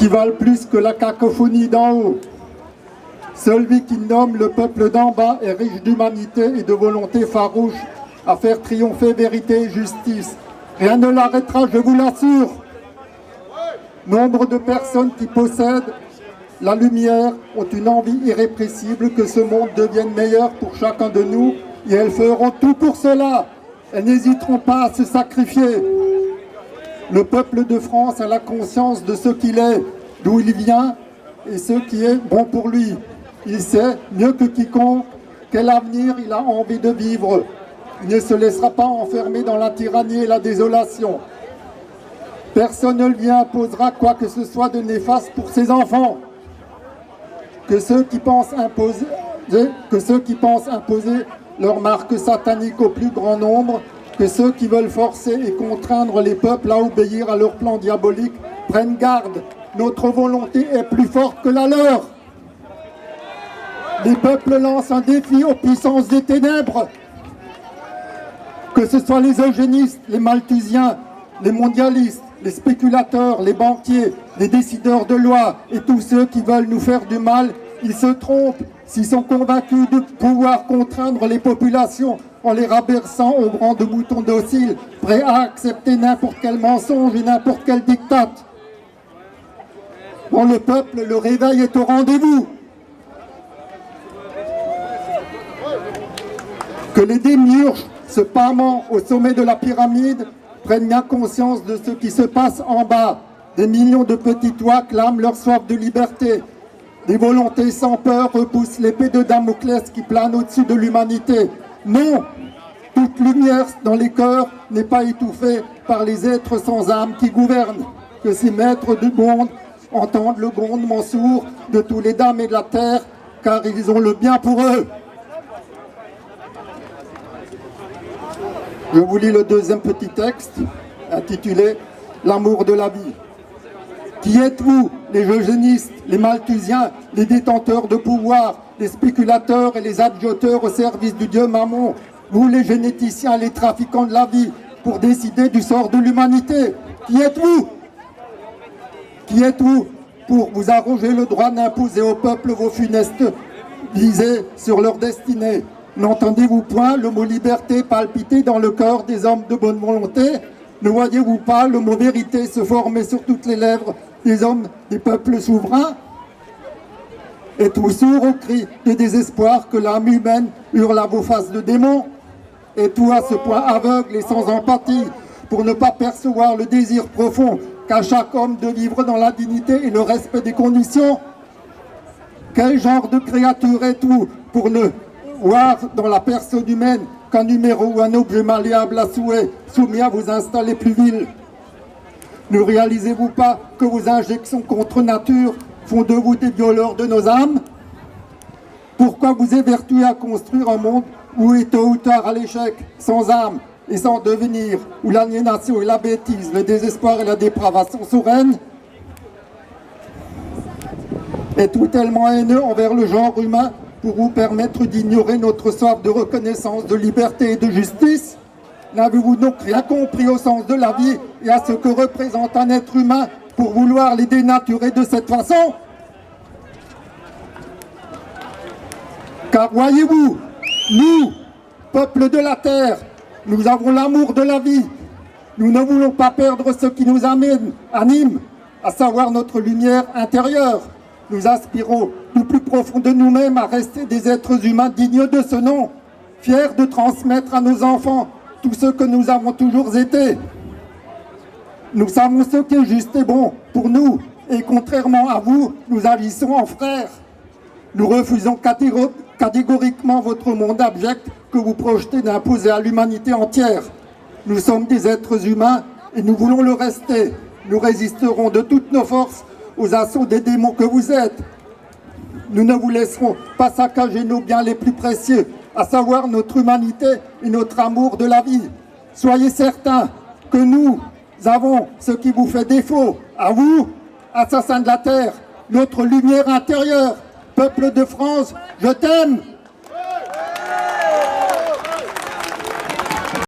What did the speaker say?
qui valent plus que la cacophonie d'en haut. Celui qui nomme le peuple d'en bas est riche d'humanité et de volonté farouche à faire triompher vérité et justice. Rien ne l'arrêtera, je vous l'assure. Nombre de personnes qui possèdent la lumière ont une envie irrépressible que ce monde devienne meilleur pour chacun de nous et elles feront tout pour cela. Elles n'hésiteront pas à se sacrifier. Le peuple de France a la conscience de ce qu'il est, d'où il vient et ce qui est bon pour lui. Il sait, mieux que quiconque, quel avenir il a envie de vivre. Il ne se laissera pas enfermer dans la tyrannie et la désolation. Personne ne lui imposera quoi que ce soit de néfaste pour ses enfants. Que ceux qui pensent imposer leur marque satanique au plus grand nombre, que ceux qui veulent forcer et contraindre les peuples à obéir à leur plan diabolique prennent garde. Notre volonté est plus forte que la leur. Les peuples lancent un défi aux puissances des ténèbres. Que ce soit les eugénistes, les malthusiens, les mondialistes, les spéculateurs, les banquiers, les décideurs de loi et tous ceux qui veulent nous faire du mal, ils se trompent s'ils sont convaincus de pouvoir contraindre les populations en les rabaissant au rang de moutons dociles, prêts à accepter n'importe quel mensonge et n'importe quel diktat. Dans le peuple, le réveil est au rendez-vous. Que les démiurges, se pâmant au sommet de la pyramide, prennent bien conscience de ce qui se passe en bas. Des millions de petits toits clament leur soif de liberté. Des volontés sans peur repoussent l'épée de Damoclès qui plane au-dessus de l'humanité. Non, toute lumière dans les cœurs n'est pas étouffée par les êtres sans âme qui gouvernent. Que ces maîtres du monde entendent le grondement sourd de tous les dames et de la terre, car ils ont le bien pour eux. Je vous lis le deuxième petit texte, intitulé « L'amour de la vie ». Qui êtes-vous, les eugénistes, les malthusiens, les détenteurs de pouvoir, les spéculateurs et les adjuteurs au service du dieu Mammon, vous les généticiens, les trafiquants de la vie, pour décider du sort de l'humanité? Qui êtes-vous? Qui êtes-vous pour vous arroger le droit d'imposer au peuple vos funestes visées sur leur destinée? N'entendez-vous point le mot liberté palpiter dans le cœur des hommes de bonne volonté? Ne voyez-vous pas le mot vérité se former sur toutes les lèvres des hommes des peuples souverains? Êtes-vous sourds aux cris de désespoir que l'âme humaine hurle à vos faces de démons? Êtes-vous à ce point aveugle et sans empathie pour ne pas percevoir le désir profond qu'a chaque homme de vivre dans la dignité et le respect des conditions? Quel genre de créature êtes-vous pour ne voir dans la personne humaine qu'un numéro ou un objet malléable à souhait, soumis à vos instincts les plus vils? Ne réalisez-vous pas que vos injections contre nature font de vous des violeurs de nos âmes? Pourquoi vous évertuez à construire un monde où est tôt ou tard à l'échec, sans âme et sans devenir, où l'aliénation et la bêtise, le désespoir et la dépravation sont reines? Êtes-vous tellement haineux envers le genre humain pour vous permettre d'ignorer notre soif de reconnaissance, de liberté et de justice? N'avez-vous donc rien compris au sens de la vie et à ce que représente un être humain pour vouloir les dénaturer de cette façon? Car voyez-vous, nous, peuple de la terre, nous avons l'amour de la vie. Nous ne voulons pas perdre ce qui nous anime, à savoir notre lumière intérieure. Nous aspirons du plus profond de nous-mêmes à rester des êtres humains dignes de ce nom, fiers de transmettre à nos enfants tout ce que nous avons toujours été. Nous savons ce qui est juste et bon pour nous, et contrairement à vous, nous agissons en frères. Nous refusons catégoriquement votre monde abject que vous projetez d'imposer à l'humanité entière. Nous sommes des êtres humains et nous voulons le rester. Nous résisterons de toutes nos forces aux assauts des démons que vous êtes. Nous ne vous laisserons pas saccager nos biens les plus précieux, à savoir notre humanité et notre amour de la vie. Soyez certains que nous avons ce qui vous fait défaut, à vous, assassins de la terre, notre lumière intérieure. Peuple de France, je t'aime!